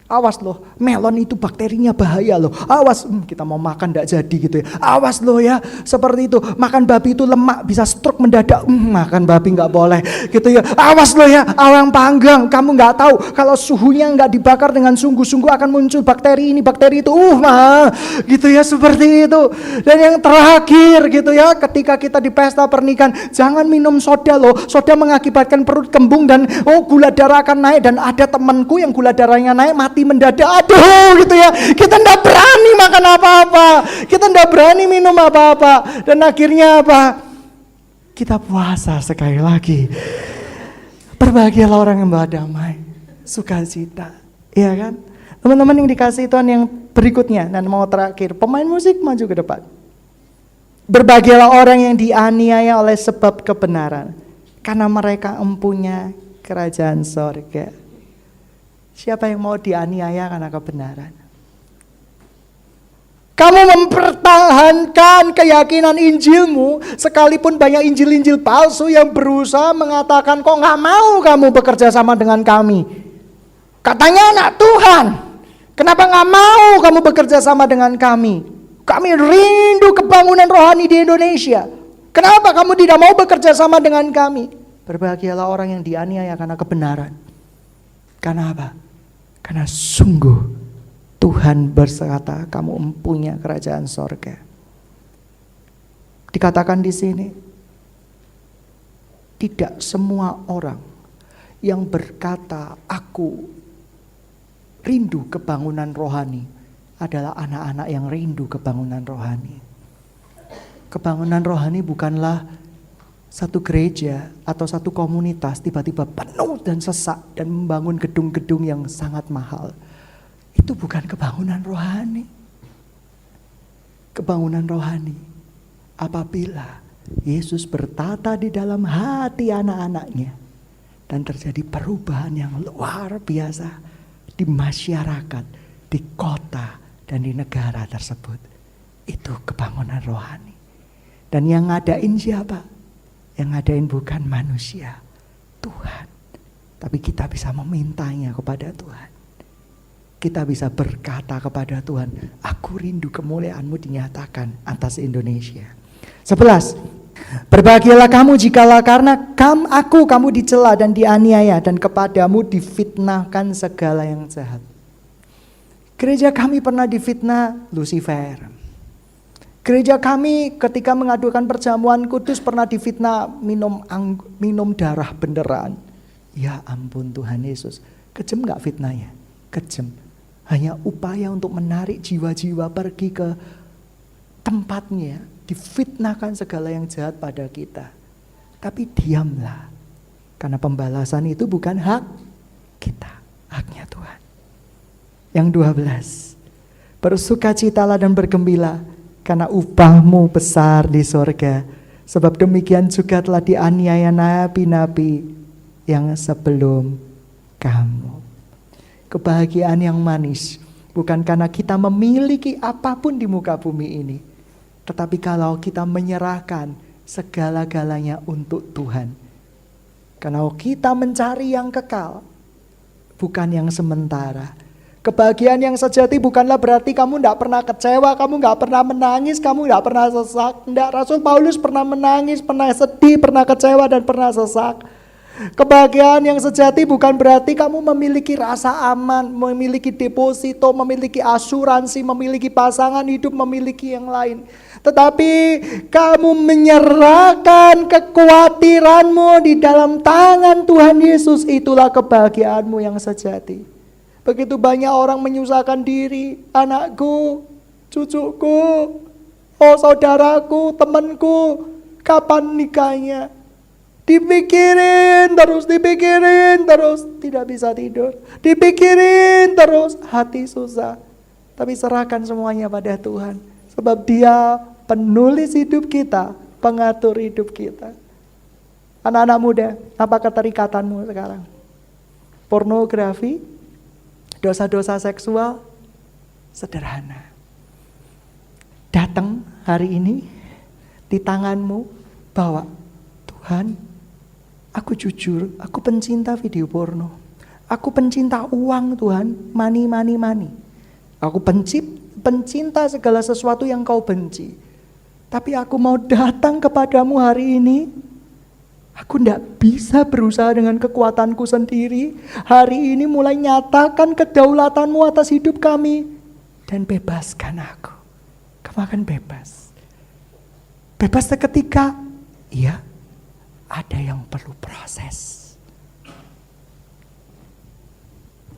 Awas loh, melon itu bakterinya bahaya loh. Awas, kita mau makan gak jadi gitu ya. Awas loh ya, seperti itu. Makan babi itu lemak, bisa stroke mendadak. Makan babi gak boleh gitu ya. Awas loh ya, awang panggang. Kamu gak tahu kalau suhunya gak dibakar dengan sungguh-sungguh akan muncul bakteri ini, bakteri itu. Gitu ya, seperti itu. Dan yang terakhir gitu ya, ketika kita di pesta pernikahan, jangan minum soda loh. Soda mengakibatkan perut kembung dan gula darah akan naik. Dan ada temanku yang gula darahnya naik, mati mendadak. Aduh gitu ya, kita ndak berani makan apa-apa, kita ndak berani minum apa-apa, dan akhirnya apa? Kita puasa sekali lagi. Berbahagialah orang yang membawa damai, sukacita, ya kan? Teman-teman yang dikasih Tuhan, yang berikutnya dan mau terakhir, pemain musik maju ke depan. Berbahagialah orang yang dianiaya oleh sebab kebenaran, karena mereka empunya kerajaan sorga. Siapa yang mau dianiaya karena kebenaran? Kamu mempertahankan keyakinan Injilmu, sekalipun banyak Injil-Injil palsu yang berusaha mengatakan, kok gak mau kamu bekerja sama dengan kami? Katanya anak Tuhan, kenapa gak mau kamu bekerja sama dengan kami? Kami rindu kebangunan rohani di Indonesia. Kenapa kamu tidak mau bekerja sama dengan kami? Berbahagialah orang yang dianiaya karena kebenaran. Karena apa? Karena sungguh Tuhan berkata, kamu mempunyai kerajaan sorga. Dikatakan di sini, tidak semua orang yang berkata, aku rindu kebangunan rohani, adalah anak-anak yang rindu kebangunan rohani. Kebangunan rohani bukanlah satu gereja atau satu komunitas tiba-tiba penuh dan sesak dan membangun gedung-gedung yang sangat mahal. Itu bukan kebangunan rohani. Kebangunan rohani apabila Yesus bertata di dalam hati anak-anaknya dan terjadi perubahan yang luar biasa di masyarakat, di kota, dan di negara tersebut. Itu kebangunan rohani. Dan yang ngadain siapa? Yang ngadain bukan manusia, Tuhan. Tapi kita bisa memintanya kepada Tuhan. Kita bisa berkata kepada Tuhan, aku rindu kemuliaan-Mu dinyatakan atas Indonesia. 11. Berbahagialah kamu jikalau karena kamu dicela dan dianiaya, dan kepadamu difitnahkan segala yang jahat. Gereja kami pernah difitnah Lucifer. Gereja kami ketika mengadukan perjamuan kudus pernah difitnah minum darah beneran. Ya ampun Tuhan Yesus, kejam gak fitnahnya? Kejam. Hanya upaya untuk menarik jiwa-jiwa pergi ke tempatnya, difitnahkan segala yang jahat pada kita. Tapi diamlah, karena pembalasan itu bukan hak kita, haknya Tuhan. Yang 12, bersukacitalah dan bergembira, karena upahmu besar di sorga. Sebab demikian juga telah dianiaya nabi-nabi yang sebelum kamu. Kebahagiaan yang manis bukan karena kita memiliki apapun di muka bumi ini, tetapi kalau kita menyerahkan segala-galanya untuk Tuhan. Karena kita mencari yang kekal, bukan yang sementara. Kebahagiaan yang sejati bukanlah berarti kamu tidak pernah kecewa, kamu nggak pernah menangis, kamu nggak pernah sesak. Tidak, Rasul Paulus pernah menangis, pernah sedih, pernah kecewa, dan pernah sesak. Kebahagiaan yang sejati bukan berarti kamu memiliki rasa aman, memiliki deposito, memiliki asuransi, memiliki pasangan hidup, memiliki yang lain. Tetapi kamu menyerahkan kekhawatiranmu di dalam tangan Tuhan Yesus, itulah kebahagiaanmu yang sejati. Begitu banyak orang menyusahkan diri, anakku, cucuku, oh saudaraku, temanku, kapan nikahnya? Dipikirin terus, tidak bisa tidur. Dipikirin terus, hati susah. Tapi serahkan semuanya pada Tuhan. Sebab Dia penulis hidup kita, pengatur hidup kita. Anak-anak muda, apa keterikatanmu sekarang? Pornografi? Dosa-dosa seksual? Sederhana. Datang hari ini di tanganmu, bawa, Tuhan, aku jujur, aku pencinta video porno. Aku pencinta uang, Tuhan, money. Aku pencinta segala sesuatu yang Kau benci. Tapi aku mau datang kepadamu hari ini. Aku tidak bisa berusaha dengan kekuatanku sendiri. Hari ini mulai nyatakan kedaulatanmu atas hidup kami. Dan bebaskan aku. Kamu akan bebas. Bebas seketika. Iya, ada yang perlu proses.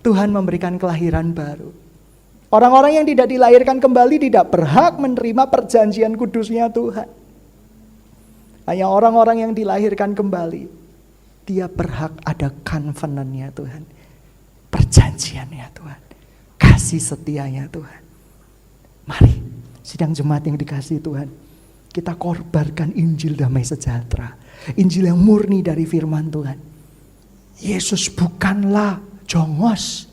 Tuhan memberikan kelahiran baru. Orang-orang yang tidak dilahirkan kembali tidak berhak menerima perjanjian kudusnya Tuhan. Hanya orang-orang yang dilahirkan kembali, dia berhak ada covenant-nya Tuhan. Perjanjiannya Tuhan. Kasih setianya Tuhan. Mari, sidang jemaat yang dikasihi Tuhan, kita korbankan Injil damai sejahtera. Injil yang murni dari firman Tuhan. Yesus bukanlah jongos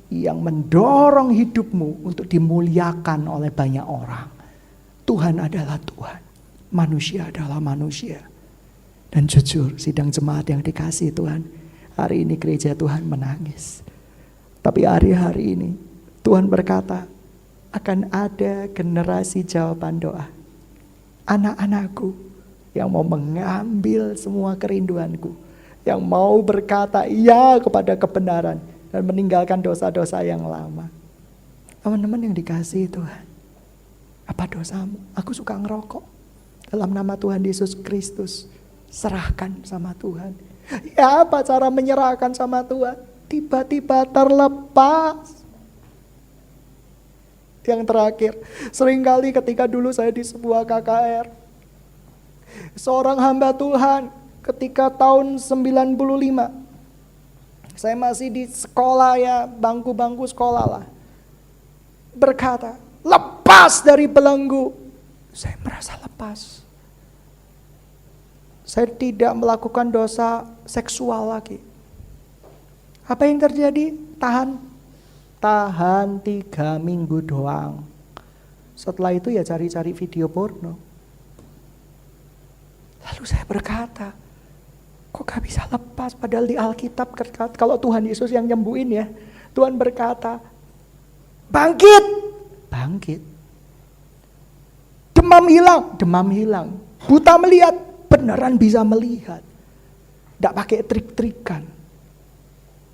yang mendorong hidupmu untuk dimuliakan oleh banyak orang. Tuhan adalah Tuhan. Manusia adalah manusia. Dan jujur, sidang jemaat yang dikasihi Tuhan, hari ini gereja Tuhan menangis. Tapi hari-hari ini Tuhan berkata, akan ada generasi jawaban doa. Anak-anakku yang mau mengambil semua kerinduanku, yang mau berkata iya kepada kebenaran dan meninggalkan dosa-dosa yang lama. Teman-teman yang dikasihi Tuhan, apa dosamu? Aku suka ngerokok. Dalam nama Tuhan Yesus Kristus, serahkan sama Tuhan. Ya, apa cara menyerahkan sama Tuhan? Tiba-tiba terlepas. Yang terakhir, seringkali ketika dulu saya di sebuah KKR, seorang hamba Tuhan ketika tahun 95, saya masih di sekolah ya, bangku-bangku sekolah lah, berkata, lepas dari belenggu. Saya merasa lepas. Saya tidak melakukan dosa seksual lagi. Apa yang terjadi? Tahan 3 minggu doang. Setelah itu ya cari-cari video porno. Lalu saya berkata, kok gak bisa lepas? Padahal di Alkitab, kalau Tuhan Yesus yang nyembuhin ya, Tuhan berkata, bangkit. Demam hilang. Buta melihat, beneran bisa melihat. Tidak pakai trik-trikan.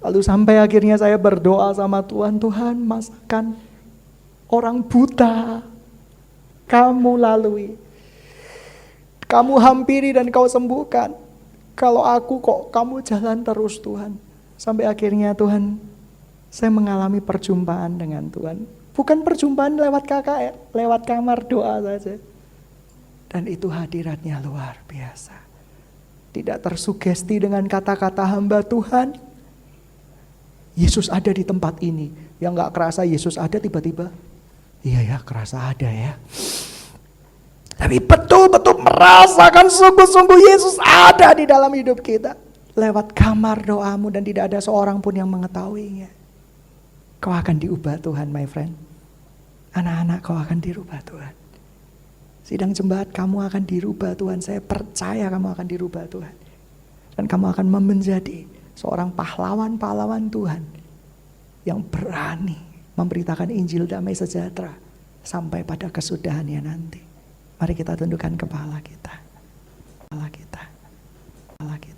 Lalu sampai akhirnya saya berdoa sama Tuhan, Tuhan masakan orang buta kamu lalui. Kamu hampiri dan kau sembuhkan. Kalau aku kok kamu jalan terus Tuhan. Sampai akhirnya Tuhan, saya mengalami perjumpaan dengan Tuhan. Bukan perjumpaan lewat KKR, lewat kamar doa saja. Dan itu hadiratnya luar biasa. Tidak tersugesti dengan kata-kata hamba Tuhan. Yesus ada di tempat ini. Yang gak kerasa Yesus ada tiba-tiba. Iya ya, kerasa ada ya. Tapi betul-betul merasakan sungguh-sungguh Yesus ada di dalam hidup kita. Lewat kamar doamu dan tidak ada seorang pun yang mengetahuinya. Kau akan diubah Tuhan, my friend. Anak-anak, kau akan dirubah Tuhan. Sidang jemaat, kamu akan dirubah Tuhan. Saya percaya kamu akan dirubah Tuhan. Dan kamu akan menjadi seorang pahlawan-pahlawan Tuhan yang berani memberitakan Injil damai sejahtera sampai pada kesudahannya nanti. Mari kita tundukkan kepala kita. Kepala kita. Kepala kita.